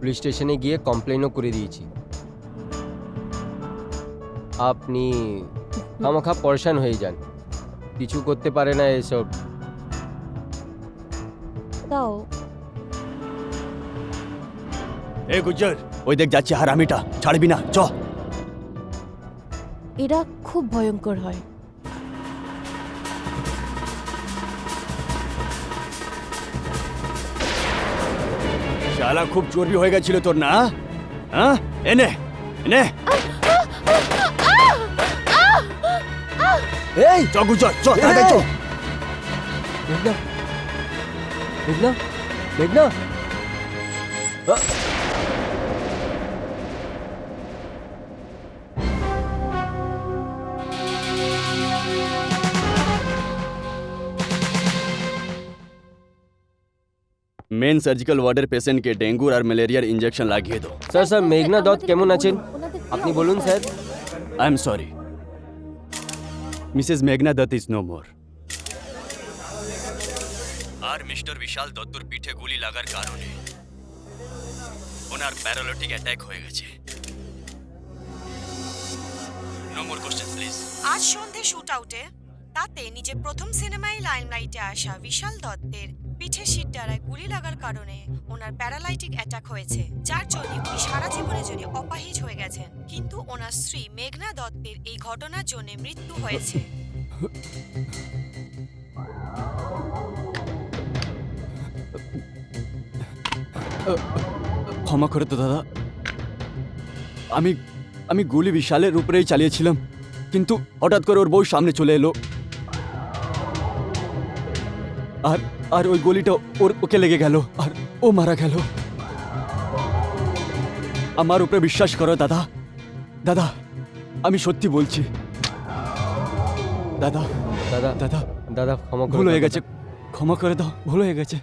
Police স্টেশনে গিয়ে কমপ্লেনও করে দিয়েছি। আপনি খামোখা পরেশান হয়ে যান, কিছু করতে পারে না এসব। তাও এ গুজ্জর, ওই দেখ যাচ্ছে হারামিটা, ছাড়বি না, চ। এরা খুব ভয়ঙ্কর হয়। শালা খুব চর্বি হয়ে গেছিল তোর না? হ্যাঁ, এনে এনে এই চ গুজ্জর, চ তাড়াতাড়ি চ। মেঘনা, মেঘনা, মেঘনা। মেন সার্জিক্যাল ওয়ার্ডের পেশেন্টকে ডেঙ্গুর আর ম্যালেরিয়ার ইঞ্জেকশন লাগিয়ে দাও। স্যার স্যার মেঘনা দত্ত কেমন আছেন আপনি বলুন sir. I am sorry, missus মেঘনা দত্ত ইজ নো মোর। আর মিস্টার বিশাল দত্তর পিঠে গুলি লাগার কারণে ওনার প্যারালাইটিক অ্যাটাক হয়ে গেছে। No more question please. আজ সন্ধে শুট আউটে তাতে নিজের প্রথম সিনেমায় লাইমলাইটে আসা বিশাল দত্তের পিঠে শিরদাঁড়ায় গুলি লাগার কারণে ওনার প্যারালাইটিক অ্যাটাক হয়েছে, যার জন্য উনি সারা জীবনের জন্য অপাহিজ হয়ে গেছেন। কিন্তু ওনার স্ত্রী মেঘনা দত্তের এই ঘটনার জন্য মৃত্যু হয়েছে। ক্ষমা করে তো দাদা, আমি আমি গুলি বিশালের উপরেই চালিয়েছিলাম, কিন্তু হঠাৎ করে ওর বউ সামনে চলে এলো, আর আর ওই গুলিটা ওকে লেগে গেল আর ও মারা গেল। আমার উপরে বিশ্বাস করো দাদা, দাদা আমি সত্যি বলছি দাদা। দাদা দাদা দাদা ক্ষমা ভুল হয়ে গেছে, ক্ষমা করে দাও, ভুল হয়ে গেছে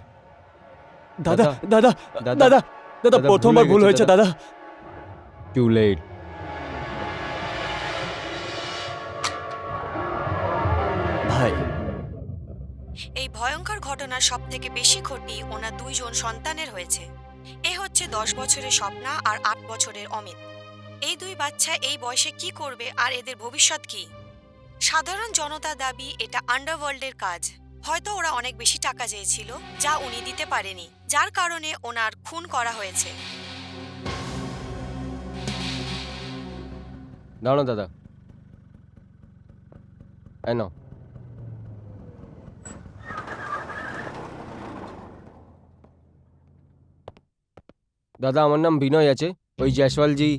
দাদা। দাদা দাদা দাদা প্রথমবার ভুল হয়েছে দাদা। Too late. ভাই, এই ভয়ঙ্কর ঘটনার সব থেকে বেশি ক্ষতি ওনার দুইজন সন্তানের হয়েছে। এ হচ্ছে 10 বছরের স্বপ্না আর 8 বছরের অমিত। এই দুই বাচ্চা এই বয়সে কি করবে আর এদের ভবিষ্যৎ কি? সাধারণ জনতার দাবি এটা আন্ডারওয়ার্ল্ডের কাজ। হয়তো ওরা অনেক বেশি টাকা চেয়েছিল যা উনি দিতে পারেনি, যার কারণে ওনার খুন করা হয়েছে। দাঁড়াও দাদা, এই নাও। দাদা আমার নাম বিনয় আছে, ওই জয়সওয়ালজি।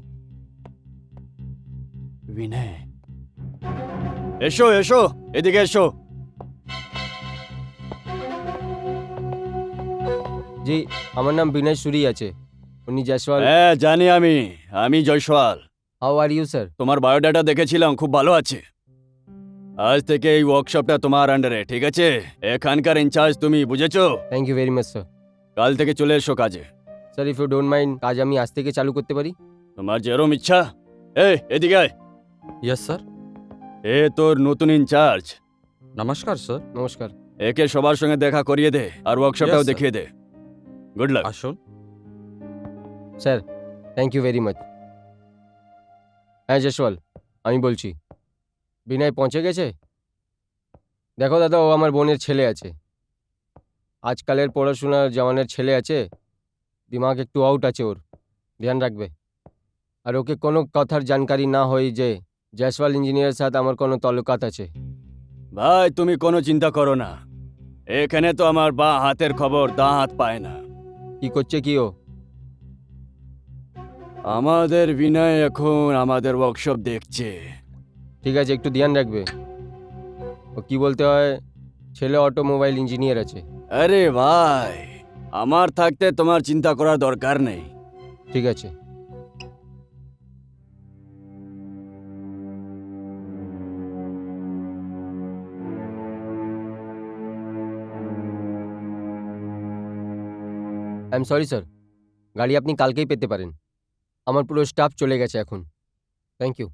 বিনয়, এসো এসো, এদিকে এসো। জি আমার নাম বিনয় সুরি আছে, উনি জয়সওয়াল। হ্যাঁ জানি, আমি Jaiswal. How are you sir? তোমার বায়োডাটা দেখেছিলাম, খুব ভালো আছে। আজ থেকে এই ওয়ার্কশপটা তোমার আন্ডারে, ঠিক আছে? এখানকার ইনচার্জ তুমি, বুঝেছো? Thank you very much sir. কাল থেকে চলে এসো কাজে। Sir if you don't mind, কাজ আমি আজ থেকে চালু করতে পারি? তোমার যেরম ইচ্ছা। এদিকে আয়। Yes sir. এ তোর নতুন ইনচার্জ। नमस्कार सर। নমস্কার। একে সবার সঙ্গে দেখা করিয়ে দে আর ওয়ার্কশপটাও Yes, sir. দেখিয়ে দে। Good luck. আসুন। Sir thank you very much. হ্যাঁ জয়সওয়াল, আমি বলছি। বিনয় পৌঁছে গেছে? দেখো দাদা, ও আমার বোনের ছেলে আছে। আজকালের পড়াশোনার জওয়ানের ছেলে আছে, দিমাগ একটু আউট আছে ওর, ধ্যান রাখবে। আর ওকে কোনো কথার জানকারি না হয় যে জয়সওয়াল ইঞ্জিনিয়ারের সাথে আমার কোনো তালুকাত আছে। ভাই তুমি কোনো চিন্তা করো না, এখানে তো আমার বাঁ হাতের খবর দাঁ হাত পায় না। কি করছে কি ও? আমাদের বিনয় এখন আমাদের ওয়ার্কশপ দেখছে। ঠিক আছে, একটু ধ্যান রাখবে। ও কি বলতে হয়, ছেলে অটোমোবাইল ইঞ্জিনিয়ার আছে। আরে ভাই, আমার থাকতে তোমার চিন্তা করার দরকার নেই। ঠিক আছে। আই এম সরি স্যার, গাড়ি আপনি কালকেই পেতে পারেন। আমার পুরো স্টাফ চলে গেছে এখন। Thank you.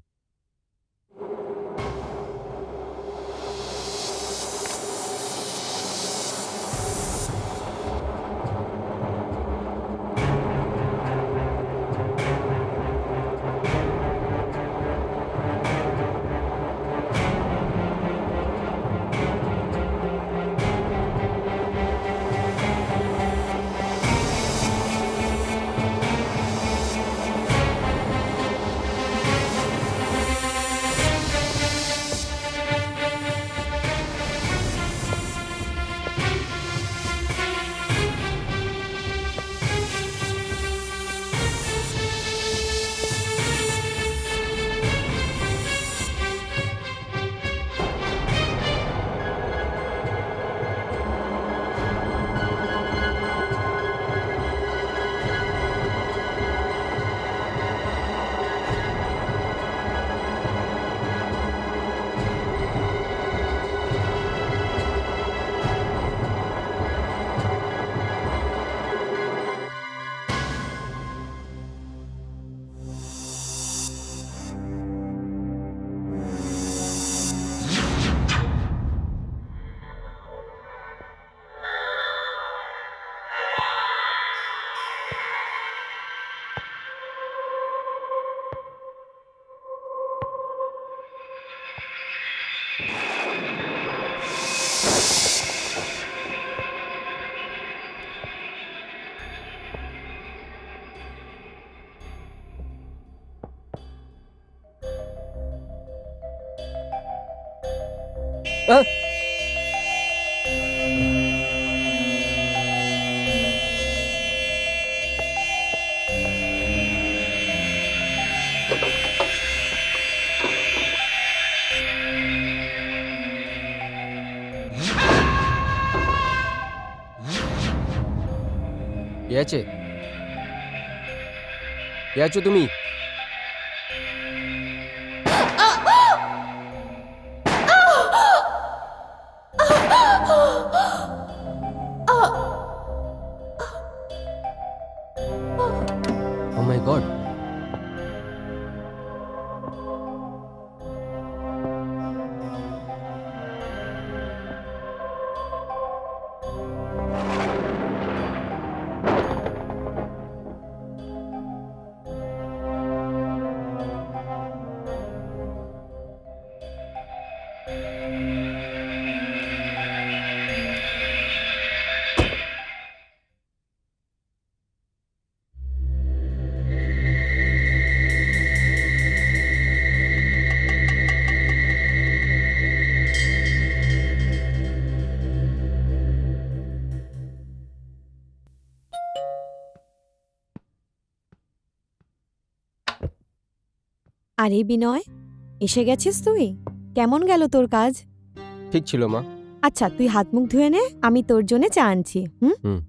আহ! কে আছে? কে আছো তুমি? Oh my God. আরে বিনয়, এসে গেছিস তুই? কেমন গেল তোর কাজ? ঠিক ছিল মা। আচ্ছা, তুই হাত মুখ ধুয়ে নে, আমি তোর জন্য চা আনছি। হুম? হুম।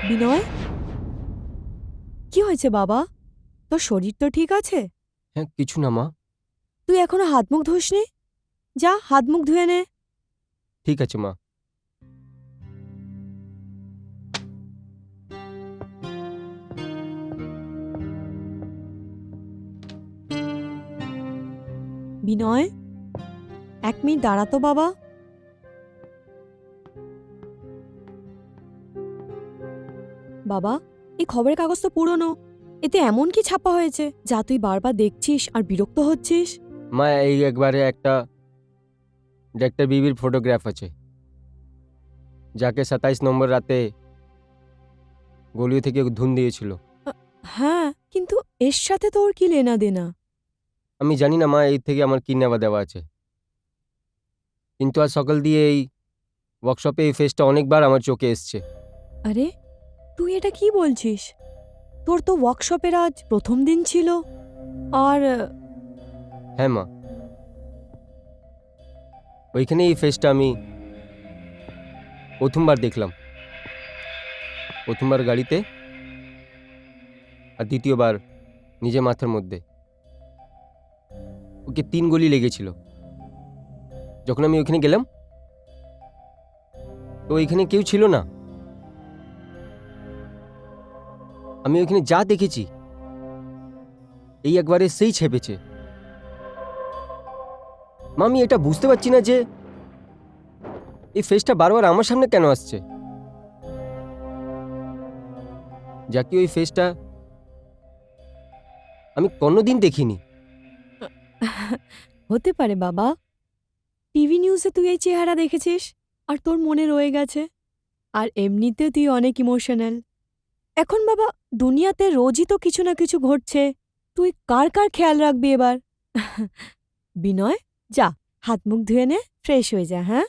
বিনয়, কি হয়েছে বাবা? তোর শরীর তো ঠিক আছে? হ্যাঁ, কিছু না মা। তুই এখনো হাত মুখ ধুসনি? যা হাত মুখ ধুয়ে নে। ঠিক আছে মা। বিনয়, 1 মিনিট দাঁড়া তো বাবা। বাবা, এই খবরের কাগজ তো পুরনো। এতে এমন কি ছাপা হয়েছে যা তুই বারবার দেখছিস আর বিরক্ত হচ্ছিস? মা, এই একবারে একটা ডাক্তার বিবির ফটোগ্রাফ আছে, যাকে 27 নম্বর রাতে গলি থেকে ধুন দিয়েছিল। হ্যাঁ, কিন্তু এর সাথে তোর কি লেনা দেনা? আমি জানি না মা, এই থেকে আমার কি নেওয়া দেওয়া আছে, কিন্তু আজ সকাল দিয়ে এই ওয়ার্কশপে এই ফেসটা অনেকবার আমার চোখে এসছে। আরে, তুই এটা কি বলছিস? তোর তো ওয়ার্কশপের আজ প্রথম দিন ছিল। আর হ্যাঁ মা, ওইখানে এই ফেসটা আমি প্রথমবার দেখলাম। প্রথমবার গাড়িতে, আর দ্বিতীয়বার নিজের মাথার মধ্যে। ওকে 3 গুলি লেগেছিল। যখন আমি ওইখানে গেলাম তো ওইখানে কেউ ছিল না। আমি ওইখানে যা দেখেছি এই একবারে সেই ছেপেছে। মা, আমি এটা বুঝতে পারছি না যে এই ফেসটা বারবার আমার সামনে কেন আসছে। যা কি ওই ফেসটা আমি কোনোদিন দেখিনি। হতে পারে বাবা, টিভি নিউজে তুই এই চেহারা দেখেছিস আর তোর মনে রয়ে গেছে। আর এমনিতে তুই অনেক ইমোশনাল। এখন বাবা, দুনিয়াতে রোজই তো কিছু না কিছু ঘটছে। তুই কার কার খেয়াল রাখবি এবার? বিনয়, যা হাত মুখ ধুয়ে নে, ফ্রেশ হয়ে যা। হ্যাঁ,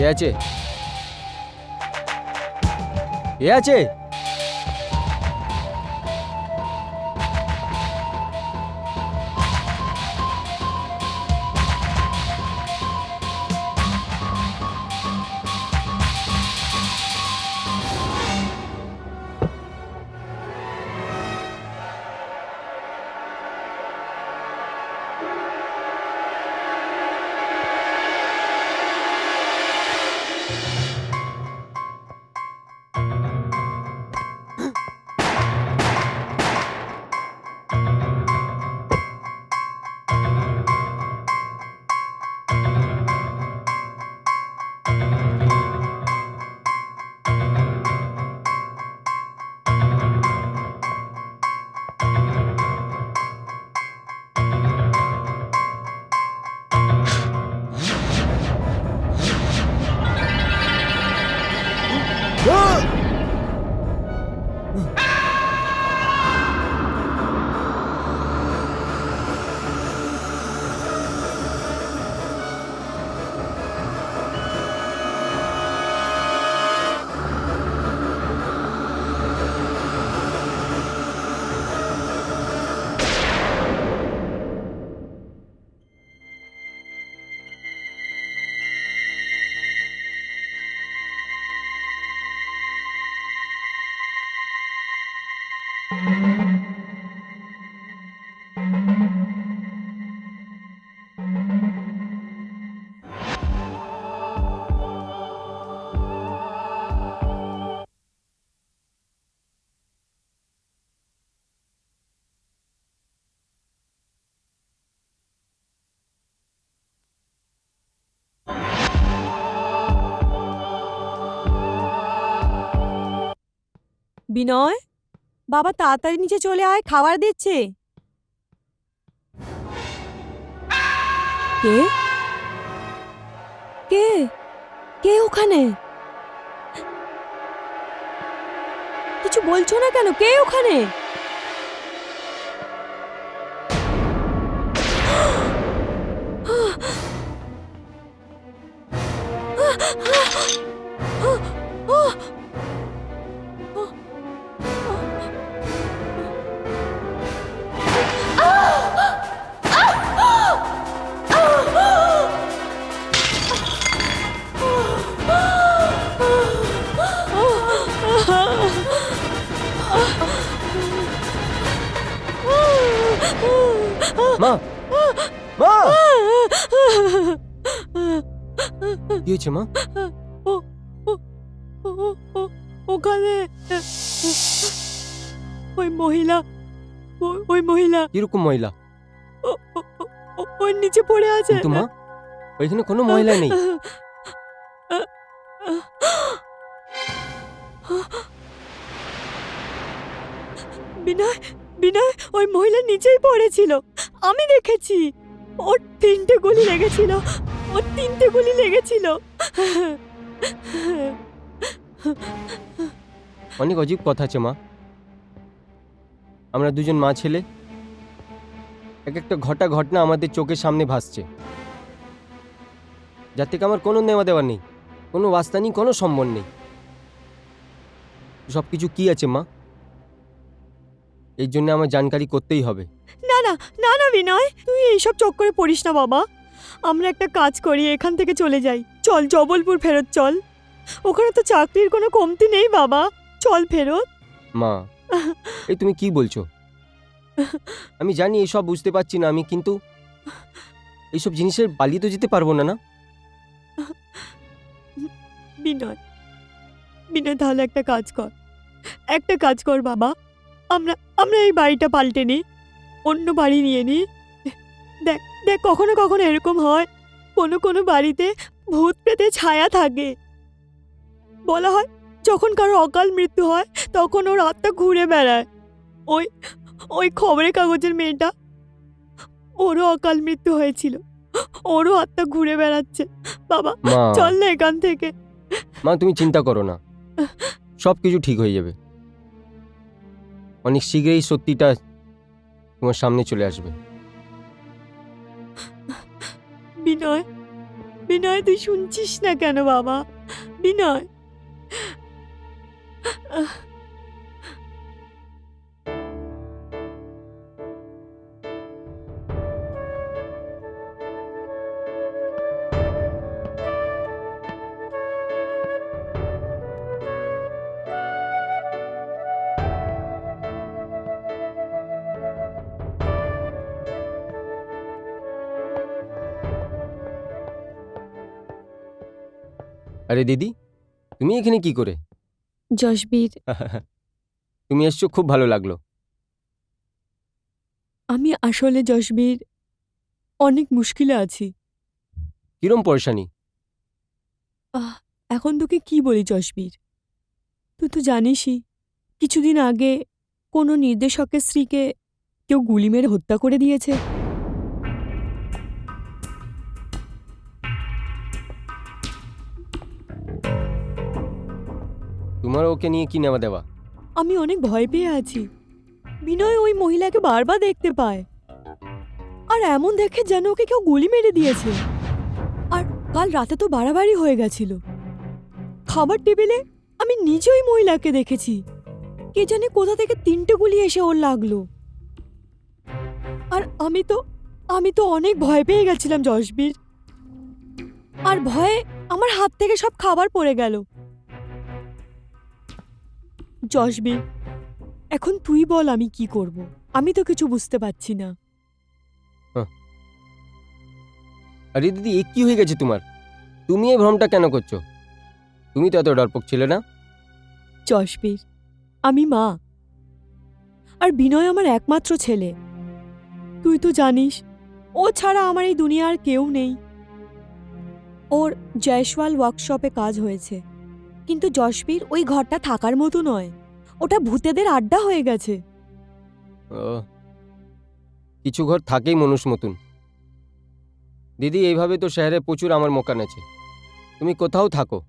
কে আছে? কে আছে? বিনয়, বাবা তাড়াতাড়ি নিচে চলে আয়, খাবার দিচ্ছে। কে কে কে ওখানে? কিছু বলছো না কেন? কে ওখানে? মা, মা, কি হয়েছে মা? ওখানে ওই মহিলা, ওই মহিলা কিরকম মহিলা? ওর নিচে পড়ে আছে। কিন্তু মা, ওইখানে কোনো মহিলা নেই। বিনয়, বিনয়, ওই মহিলা নিচেই পড়েছিল, আমি দেখেছি। ওর 3টে গুলি লেগেছিল, ওর 3টে গুলি লেগেছিল। অনেক অজীব কথা আছে মা। আমরা দুজন মা ছেলে, এক একটা ঘটনা আমাদের চোখের সামনে ভাসছে, যার থেকে আমার কোনো নেওয়া দেওয়া নেই, কোনো বাস্তা নেই, কোনো সম্বল নেই। সব কিছু কি আছে মা? এর জন্য আমার জানকারি করতেই হবে। না না না না বিনয়, তুই এইসব চক্করে পড়িস না বাবা। আমরা একটা কাজ করি, এখান থেকে চলে যাই। চল জবলপুর ফেরত চল, ওখানে তো চাকরির কোনো কমতি নেই বাবা। চল ফেরত। মা, এই তুমি কি বলছো? আমি জানি এসব বুঝতে পারছি না আমি, কিন্তু এইসব জিনিসের পালিয়ে তো যেতে পারবো না। না বিনয়, বিনয়, তাহলে একটা কাজ কর, একটা কাজ কর বাবা। আমরা আমরা এই বাড়িটা পাল্টে নিই, অন্য বাড়ি নিয়ে নিই। দেখ দেখ, কখনো কখনো এরকম হয়, কোনো কোনো বাড়িতে ভূত প্রেতে ছায়া থাকে। বলা হয় যখন কারো অকাল মৃত্যু হয় তখন ওর আত্মা ঘুরে বেড়ায়। ওই ওই খবরের কাগজের মেয়েটা, ওরও অকাল মৃত্যু হয়েছিল, ওরও আত্মা ঘুরে বেড়াচ্ছে। বাবা মা, চল না এখান থেকে। মা তুমি চিন্তা করো না, সব কিছু ঠিক হয়ে যাবে। অনেক শীঘ্রই সত্যিটা তোমার সামনে চলে আসবে। বিনয়, বিনয় তুই শুনছিস না কেন বাবা? বিনয়, আরে দিদি, তুমি এখানে কি করে? যশবীর, তুমি এসছো, খুব ভালো লাগলো। আমি আসলে যশবীর অনেক মুশকিলে আছি। কিরম পরেশানি? এখন তোকে কি বলি যশবীর, তুই তো জানিসই কিছুদিন আগে কোনো নির্দেশকের স্ত্রীকে কেউ গুলি মেরে হত্যা করে দিয়েছে। তোমার ওকে নিয়ে কি নেওয়া দেওয়া? আমি অনেক ভয় পেয়ে আছি। বিনয় ওই মহিলাকে বারবার দেখতে পায়, আর এমন দেখে যেন ওকে কেউ গুলি মেরে দিয়েছে। আর কাল রাতে তো বাড়াবাড়ি হয়ে গেছিল। খাবার টেবিলে আমি নিজে ওই মহিলাকে দেখেছি। কে জানে কোথা থেকে 3টে গুলি এসে ওর লাগলো। আর আমি তো অনেক ভয় পেয়ে গেছিলাম যশবীর। আর ভয়ে আমার হাত থেকে সব খাবার পড়ে গেল। যশবীর, এখন তুই বল আমি কি করব? আমি তো কিছু বুঝতে পারছি না। আরে দিদি, এ কি হয়ে গেছে তোমার? তুমি এই ভ্রমটা কেন করছো? তুমি তো এত ডরপোক ছিলে না। যশবীর, আমি মা, আর বিনয় আমার একমাত্র ছেলে। তুই তো জানিস ও ছাড়া আমার এই দুনিয়ার কেউ নেই। ওর জয়সওয়াল ওয়ার্কশপে কাজ হয়েছে, কিন্তু যশবীর ওই ঘরটা থাকার মতো নয়। ওটা ভূতেদের আড্ডা হয়ে গেছে। কিছু ঘর থাকেই মানুষ মতন। দিদি, এইভাবে তো শহরে প্রচুর আমার মকান আছে, তুমি কোথাও থাকো।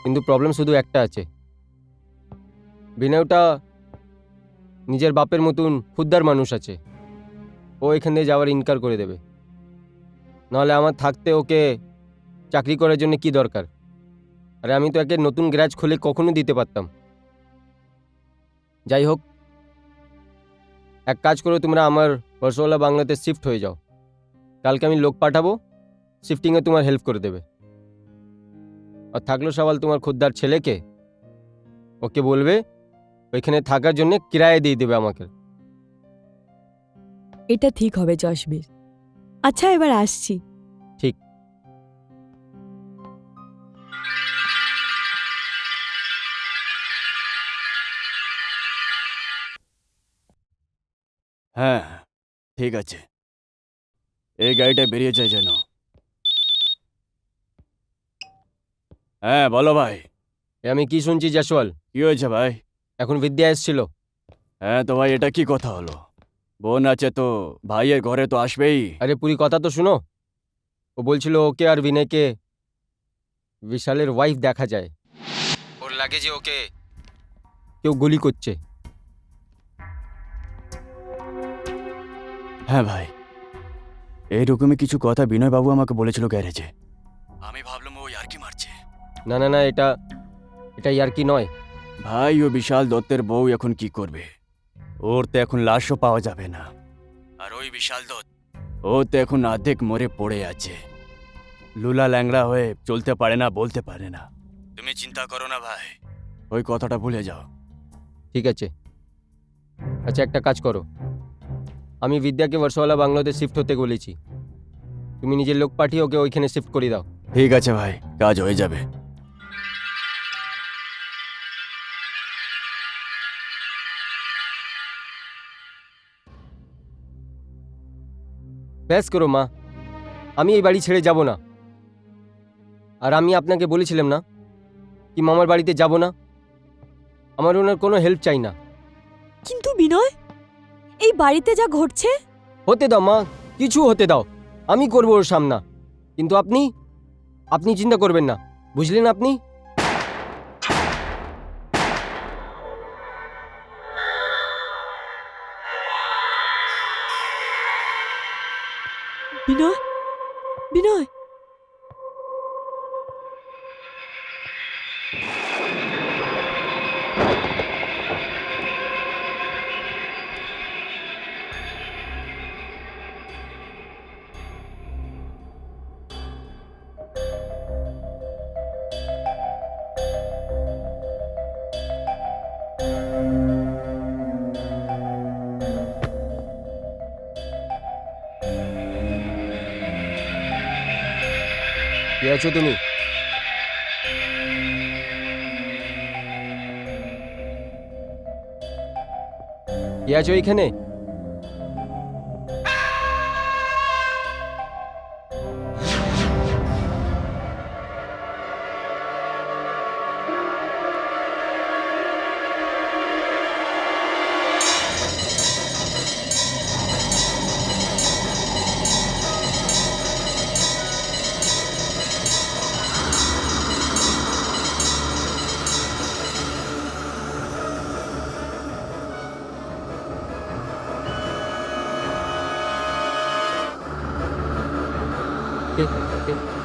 কিন্তু প্রবলেম শুধু একটা আছে, বিনয়টা নিজের বাপের মতন খুদ্দার মানুষ আছে। ও এখান দিয়ে যাওয়ার ইনকার করে দেবে। নাহলে আমার থাকতে ওকে চাকরি করার জন্য কি দরকার? আরে আমি তো একে নতুন গ্যারাজ খুলে কখনো দিতে পারতাম। যাই হোক, এক কাজ করো, তোমরা আমার বর্ষওয়ালা বাংলাতে শিফট হয়ে যাও। কালকে আমি লোক পাঠাবো, শিফটিংয়ে তোমার হেল্প করে দেবে। আর থাকলো সওয়াল তোমার খুদ্দার ছেলেকে, ওকে বলবে ওইখানে থাকার জন্য কিরায়া দিয়ে দেবে আমাকে। এটা ঠিক হবে যশবীর। আচ্ছা, এবার আসছি। ঠিক। হ্যাঁ, ঠিক আছে, এই গাড়িটা বেরিয়ে যায় যেন। হ্যাঁ বলো ভাই। এ আমি কি শুনছি জয়সওয়াল? কি হয়েছে ভাই? এখন বিদ্যা এসেছিল। হ্যাঁ তো ভাই, এটা কি কথা হলো? বোন আছে তো ভাইয়ের ঘরে তো আসবেই। আরে পুরি কথা তো শুনো। ও বলছিল ওকে আর বিনয়কে বিশালের ওয়াইফ দেখা যায়। ওর লাগে যে ওকে কেউ গুলি করছে। হ্যাঁ ভাই, এইরকমই কিছু কথা বিনয়বাবু আমাকে বলেছিল গ্যারেজে। আমি ভাবলাম ও আর কি মারছে। না না না, এটা ইয়ার কি নয়। ভাই, ও বিশাল দত্তের বউ এখন কি করবে? ওর তো এখন লাশও পাওয়া যাবে না। আর ওই বিশাল দত্ত, ও তো এখন অর্ধেক মরে পড়ে আছে। লুলা ল্যাংড়া হয়ে চলতে পারে না, বলতে পারে না। তুমি চিন্তা করো না ভাই, ওই কথাটা ভুলে যাও। ঠিক আছে। আচ্ছা, একটা কাজ করো, আমি বিদ্যাকে বর্ষওয়ালা বাংলাতে শিফট হতে বলেছি। তুমি নিজের লোক পাঠিয়ে ওকে ওইখানে শিফট করে দাও। ঠিক আছে ভাই, কাজ হয়ে যাবে। ব্যাস করো মা, আমি এই বাড়ি ছেড়ে যাব না। আর আমি আপনাকে বলেছিলাম না কি মামার বাড়িতে যাব না? আমার ওনার কোনো হেল্প চাই না। কিন্তু বিনয়, এই বাড়িতে যা ঘটছে। হতে দাও মা, কিছু হতে দাও, আমি করবো ওর সামনা। কিন্তু আপনি চিন্তা করবেন না, বুঝলেন আপনি? বিনয়, বিনয়, কে আছো তুমি? কে আছো এইখানে?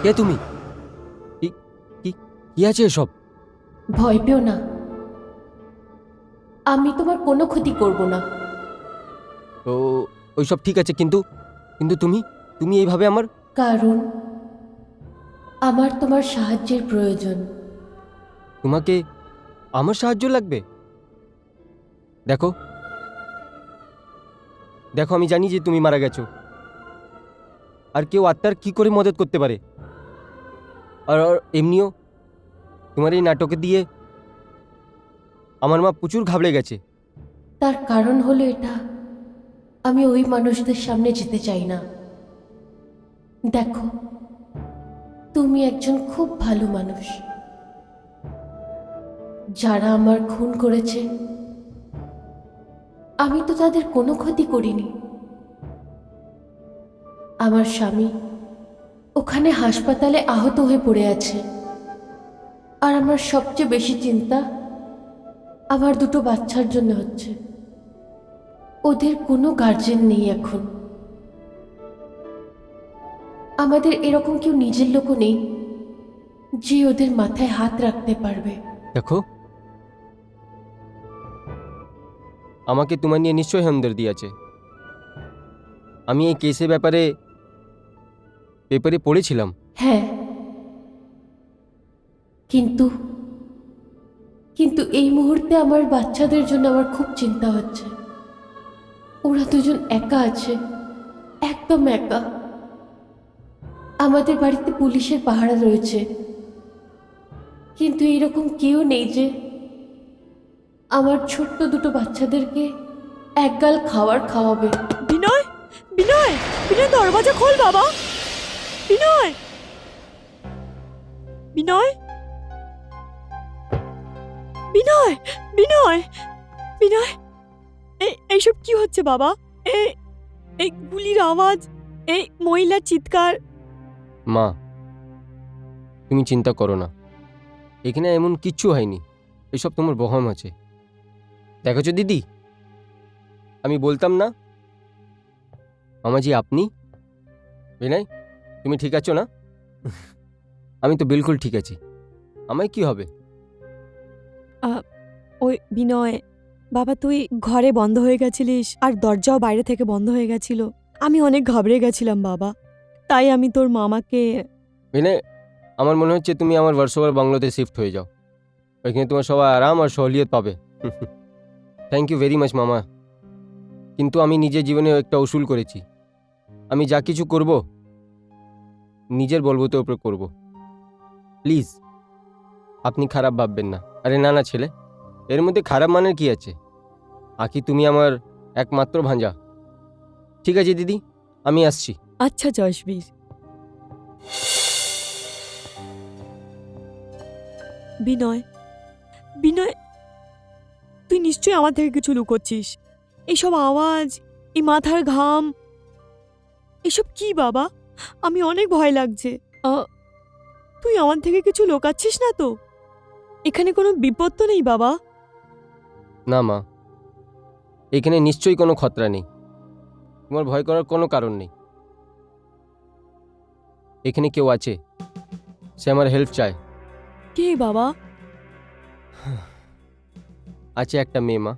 কে তুমি? কি কি কি আছে এসব? ভয় পেও না, আমি তোমার কোনো ক্ষতি করব না। তো ওইসব ঠিক আছে, কিন্তু কিন্তু তুমি তুমি এইভাবে আমার... কারণ আমার তোমার সাহায্যের প্রয়োজন। তোমাকে আমার সাহায্য লাগবে? দেখো দেখো, আমি জানি যে তুমি মারা গেছো, আর কেউ আত্মার কি করে মদত করতে পারে? আর এমনিও তোমার এই নাটকে দিয়ে আমার মা প্রচুর ঘাবড়ে গেছে। তার কারণ হলো এটা, আমি ওই মানুষদের সামনে যেতে চাই না। দেখো, তুমি একজন খুব ভালো মানুষ। যারা আমার খুন করেছে, আমি তো তাদের কোনো ক্ষতি করিনি। আমার স্বামী ওখানে হাসপাতালে আহত হয়ে পড়ে আছে, আর আমার সবচেয়ে বেশি চিন্তা আমার দুটো বাচ্চার জন্য হচ্ছে। ওদের কোনো গার্জেন নেই এখন। আমাদের এরকম কেউ নিজের লোকও নেই যে ওদের মাথায় হাত রাখতে পারবে। দেখো, আমাকে তোমার নিয়ে নিশ্চয়ই হামদর্দি আছে। আমি এই কেসের ব্যাপারে পেপারে পড়েছিলাম। হ্যাঁ, কিন্তু কিন্তু এই মুহূর্তে আমার বাচ্চাদের জন্য আমার খুব চিন্তা হচ্ছে। ওরা দুজন একা আছে, একদম একা। আমাদের বাড়িতে পুলিশের পাহারা রয়েছে, কিন্তু এইরকম কেউ নেই যে আমার ছোট্ট দুটো বাচ্চাদেরকে একগাল খাবার খাওয়াবে। বিনয়, বিনয়, বিনয়, দরজা খোল বাবা। বিনয়, বিনয়, বিনয়, বিনয়, বিনয়, এইসব কি হচ্ছে বাবা? এই গুলির আওয়াজ, এই মহিলার চিৎকার। মা, তুমি চিন্তা করো না, এখানে এমন কিচ্ছু হয়নি। এসব তোমার বহম আছে। দেখেছো দিদি, আমি বলতাম না মামাজি আপনি? বিনয়, তুমি ঠিক আছো না? আমি তো বিলকুল ঠিক আছি। আমায় কি হবে? ওই বিনয় বাবা, তুই ঘরে বন্ধ হয়ে গেছিলিস, আর দরজাও বাইরে থেকে বন্ধ হয়ে গেছিল। আমি অনেক ঘাবড়ে গেছিলাম বাবা, তাই আমি তোর মামাকে... বিনয়, আমার মনে হচ্ছে তুমি আমার ভার্সোভার বাংলোতে শিফট হয়ে যাও। ওইখানে তোমার সবাই আরাম আর সহলিয়ত পাবে। থ্যাংক ইউ ভেরি মাচ মামা। কিন্তু আমি নিজের জীবনে একটা উসুল করেছি, আমি যা কিছু করব নিজের বলবতের উপর করব। প্লিজ আপনি খারাপ ভাববেন না। আরে না না ছেলে, এর মধ্যে খারাপ মানের কি আছে? আকি তুমি আমার একমাত্র ভাঞ্জা। ঠিক আছে দিদি, আমি আসছি। আচ্ছা জয়সবীর। বিনয়, বিনয়, তুই নিশ্চয়ই আমার থেকে কিছু লুকোচ্ছিস। এইসব আওয়াজ, এই মাথার ঘাম, এসব কি বাবা? আমি অনেক ভয় লাগছে। তুই আমার থেকে কিছু লুকাচ্ছিস না তো? এখানে কোনো বিপদ তো নেই বাবা? না মা, এখানে নিশ্চয়ই কোনো খতরা নেই। তোমার ভয় করার কোনো কারণ নেই। এখানে কেউ আছে, সে আমার হেল্প চায়। কে বাবা? আছে একটা মেয়ে মা।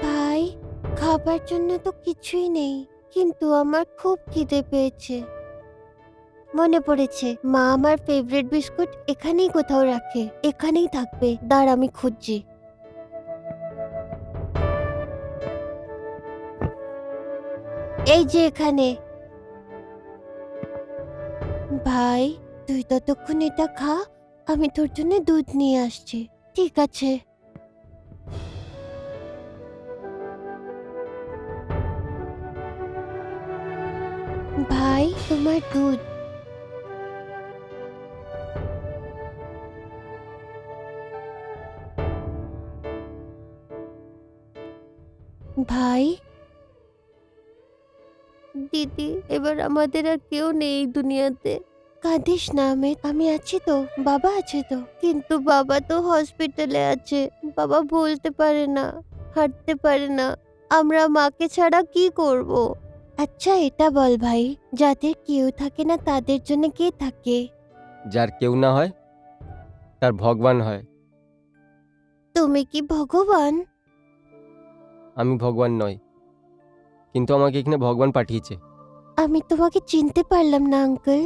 ভাই, খাবার জন্য তো কিছুই নেই, কিন্তু আমার খুব খিদে পেয়েছে। মনে পড়েছে, মা আমার ফেভারিট বিস্কুট এখানেই কোথাও রাখে। এখানেই থাকবে, দাঁড় আমি খুঁজছি। এই যে এখানে। ভাই, তুই ততক্ষণ এটা খা, আমি তোর জন্য দুধ নিয়ে আসছি। ঠিক আছে। ভাই, তোমার দুধ। ভাই, দিদি, এবার আমাদের আর কেউ নেই এই দুনিয়াতে। কাঁদিস না আমির, আমি আছি তো, বাবা আছে তো। কিন্তু বাবা তো হসপিটালে আছে, বাবা বলতে পারে না, হাঁটতে পারে না। আমরা মাকে ছাড়া কি করব? আচ্ছা এটা বল ভাই, যাদের কেউ থাকে না তাদের জন্য কে থাকে? যার কেউ না হয় তার ভগবান হয়। তুমি কি ভগবান? আমি ভগবান নই, কিন্তু আমাকে এখানে ভগবান পাঠিয়েছে। আমি তোমাকে চিনতে পারলাম না আঙ্কেল।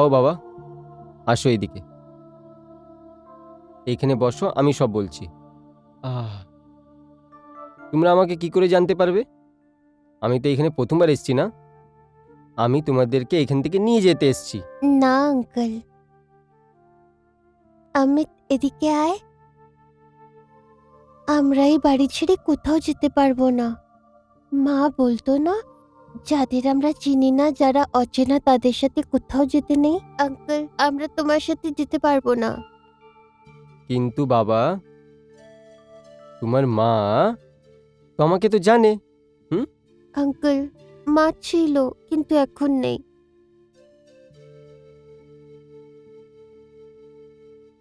ও বাবা, আসো এইদিকে, এইখানে বসো, আমি সব বলছি। তোমরা আমাকে কি করে জানতে পারবে? আমি তো এখানে প্রথমবার এসেছি না, আমি তোমাদেরকে এখান থেকে নিয়ে যেতে এসেছি। না আঙ্কেল, অমিত এদিকে আয়। আমরা এই বাড়ি ছেড়ে কোথাও যেতে পারবো না। মা বলতো না, যাদের আমরা চিনি না, যারা অচেনা, তাদের সাথে কোথাও যেতে নেই। আঙ্কেল, আমরা তোমার সাথে যেতে পারবো না। কিন্তু বাবা, তোমার মা তো আমাকে তো জানে। আঙ্কেল, মা ছিল, কিন্তু এখন নেই।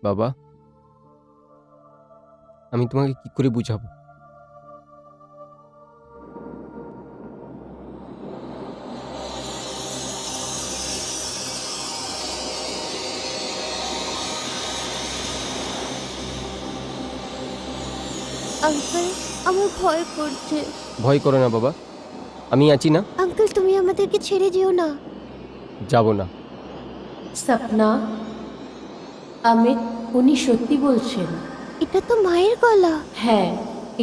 বাবা, আমি তোমাকে কি করে বুঝাবো? আঙ্কেল, আমার ভয় করছে। ভয় করো না বাবা, আমি আছি না। আঙ্কেল, তুমি আমাদেরকে ছেড়ে যেও না। যাব না। সপনা, অমিত, উনি সত্যি বলছেন। এটা তো মায়ের গলা। হ্যাঁ,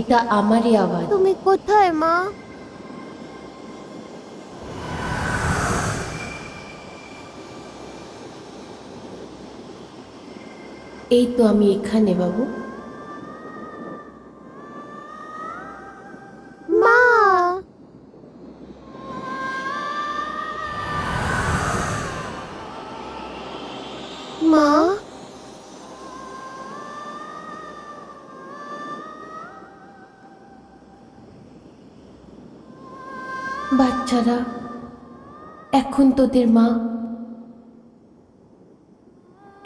এটা আমারই আওয়াজ। তুমি কোথায় মা? এই তো আমি এখানে বাবু। মা! মা! বাচ্চারা, এখন তোদের মা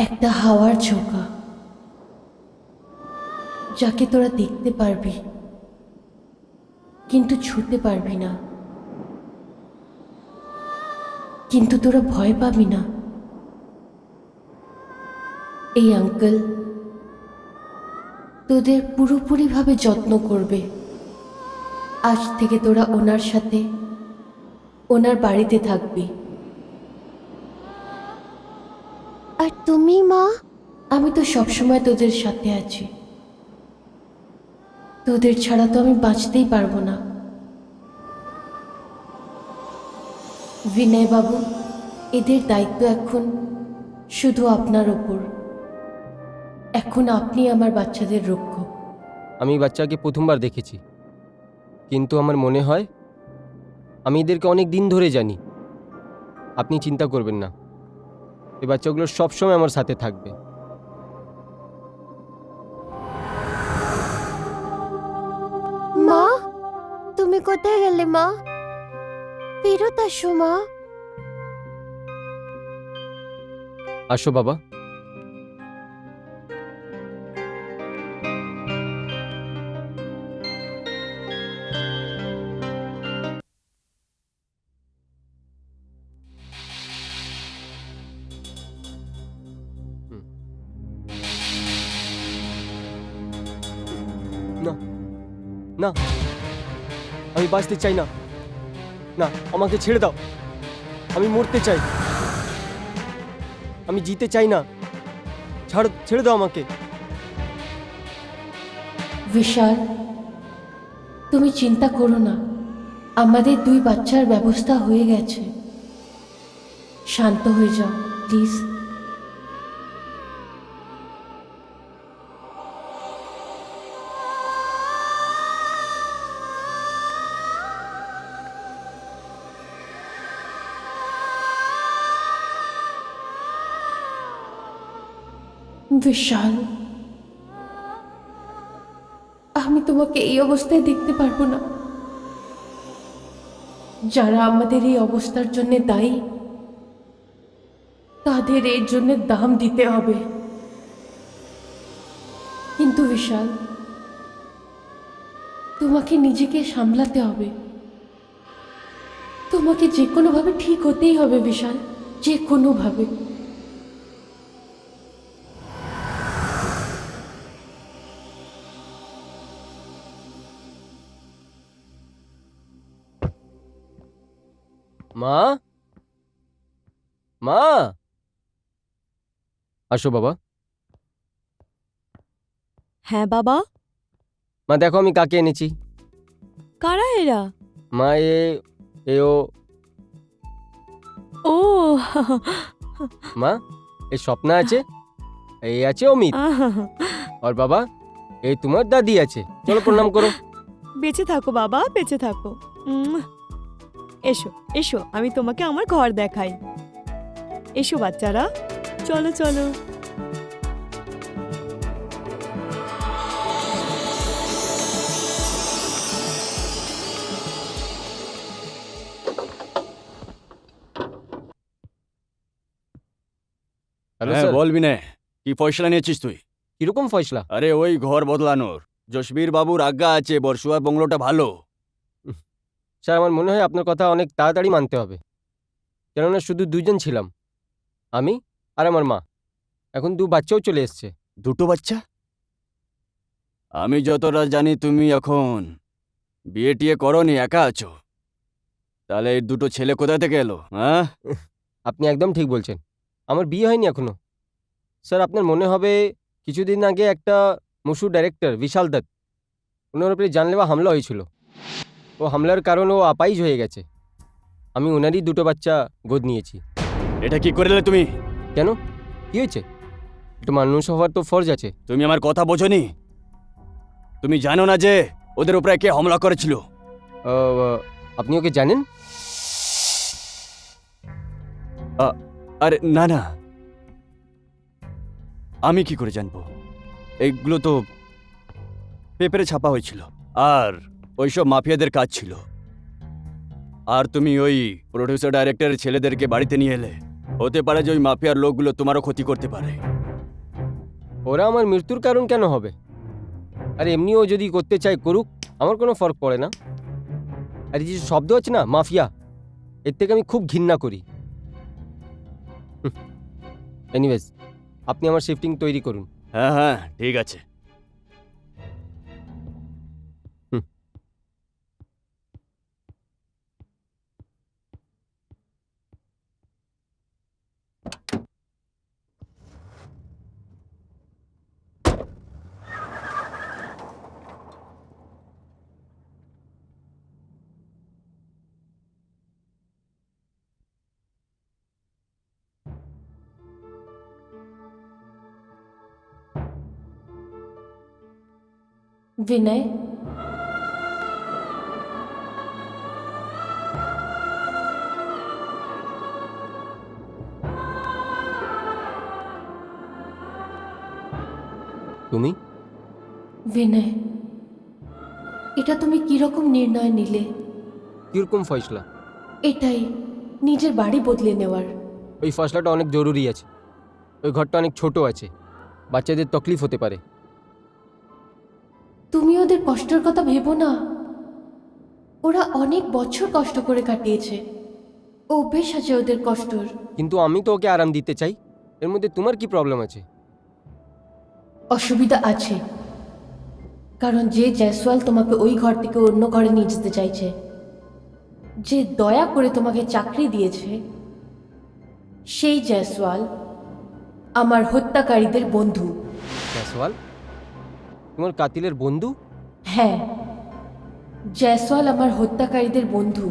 একটা হাওয়ার ঝোঁকা, যাকে তোরা দেখতে পারবি কিন্তু ছুতে পারবি না। কিন্তু তোরা ভয় পাবি না। এই আঙ্কেল তোদের পুরোপুরিভাবে যত্ন করবে। আজ থেকে তোরা ওনার সাথে ওনার বাড়িতে থাকবি। আর তুমি মা? আমি তো সবসময় তোদের সাথে আছি। তোদের ছাড়া তো আমি বাঁচতেই পারবো না। বিনয় বাবু, এদের দায়িত্ব এখন শুধু আপনার ওপর। এখন আপনি আমার বাচ্চাদের রক্ষক। আমি বাচ্চাকে প্রথমবার দেখেছি, কিন্তু আমার মনে হয় আমি এদেরকে অনেক দিন ধরে জানি। আপনি চিন্তা করবেন না, এই বাচ্চাগুলো সবসময় আমার সাথে থাকবে। মা, ফেরত আসো মা। আসো বাবা। না না, আমি বাঁচতে চাই না। না, আমাকে ছেড়ে দাও। আমি মরতে চাই। আমি জিতে চাই না। ছেড়ে দাও আমাকে। বিশাল, তুমি চিন্তা করো না, আমাদের 2 বাচ্চার ব্যবস্থা হয়ে গেছে। শান্ত হয়ে যাও প্লিজ। বিশাল, আমি তোমাকে এই অবস্থায় দেখতে পারবো না। যারা আমাদের এই অবস্থার জন্য দায়ী, তাদের এর জন্য দাম দিতে হবে। কিন্তু বিশাল, তোমাকে নিজেকে সামলাতে হবে। তোমাকে যে কোনোভাবে ঠিক হতেই হবে বিশাল, যে কোনোভাবে। মা, মা, আসো বাবা। হ্যাঁ বাবা, মা দেখো আমি কাকে এনেছি। কারা এরা? মা ও ও মা, এই স্বপ্না আছে, এই আছে অমিত, আর বাবা এই তোমার দাদি আছে। চলো প্রণাম করো। বেঁচে থাকো বাবা, বেঁচে থাকো। এসো এসো, আমি তোমাকে আমার ঘর দেখাই। এসো বাচ্চারা, চলো চলো। হ্যালো হ্যাঁ স্যার। বল বিনয়, কি ফয়সলা নিয়েছিস তুই? কিরকম ফয়সলা? আরে ওই ঘর বদলানোর জসবীর বাবুর আজ্ঞা আছে, বর্ষুয়ার বংলোটা ভালো। স্যার আমার মনে হয় আপনার কথা অনেক তাড়াতাড়ি মানতে হবে, কেননা শুধু 2জন ছিলাম, আমি আর আমার মা। এখন 2 বাচ্চাও চলে এসছে। 2টো বাচ্চা? আমি যতটা জানি তুমি এখন বিয়ে টিয়ে করনি, একা আছো। তাহলে এই 2টো ছেলে কোথা থেকে এলো? হ্যাঁ, আপনি একদম ঠিক বলছেন, আমার বিয়ে হয়নি এখনো। স্যার আপনার মনে হবে কিছুদিন আগে একটা মশুর ডাইরেক্টর বিশাল দত্ত, ওনার উপরে জানলেওয়া হামলা হয়েছিল। ও হামলার কারণ ও আপাইজ হয়ে গেছে। আমি ওনারই 2টো বাচ্চা গোদ নিয়েছি। এটা কি করলে তুমি? কেন, কি হয়েছে? একটু মানুষ হওয়ার তো ফরজ আছে। তুমি আমার কথা বোঝোনি? তুমি জানো না যে ওদের উপরে কে হামলা করেছিল? আপনি ওকে জানেন? আরে না না, আমি কি করে জানবো? এইগুলো তো পেপারে ছাপা হয়েছিল, আর ওইসব মাফিয়াদের কাজ ছিল। আর তুমি ওই প্রডিউসার ডাইরেক্টরের ছেলেদেরকে বাড়িতে নিয়ে এলে, হতে পারে যে ওই মাফিয়ার লোকগুলো তোমারও ক্ষতি করতে পারে। ওরা আমার মৃত্যুর কারণ কেন হবে? আর এমনিও যদি করতে চায় করুক, আমার কোনো ফরক পড়ে না। আর এই যে শব্দ আছে না মাফিয়া, এর থেকে আমি খুব ঘৃণা করি। এনিওয়েজ, আপনি আমার শিফটিং তৈরি করুন। হ্যাঁ হ্যাঁ ঠিক আছে। विनय, তুমি বিনয়, এটা তুমি কিরকম নির্ণয় নিলে? কীরকম ফয়সলা? এটাই নিজের বাড়ি বদলে নেওয়ার। ওই ফয়সলাটা অনেক জরুরি আছে। ওই ঘরটা অনেক ছোট আছে, বাচ্চাদের তকলিফ হতে পারে। তুমি ওদের কষ্টের কথা ভেবো না। ওরা অনেক বছর কষ্ট করে কাটিয়েছে, অভ্যেস আছে ওদের কষ্টর। কিন্তু আমি তো ওকে আরাম দিতে চাই, এর মধ্যে তোমার কি প্রবলেম আছে? অসুবিধা আছে, কারণ যে জয়সওয়াল তোমাকে ওই ঘর থেকে অন্য ঘরে নিয়ে যেতে চাইছে, যে দয়া করে তোমাকে চাকরি দিয়েছে, সেই জয়সওয়াল আমার হত্যাকারীদের বন্ধু। জয়সওয়াল তোমার কাতিলের বন্ধু? হ্যাঁ, জয়সওয়াল আমার হত্যাকারীদের বন্ধু।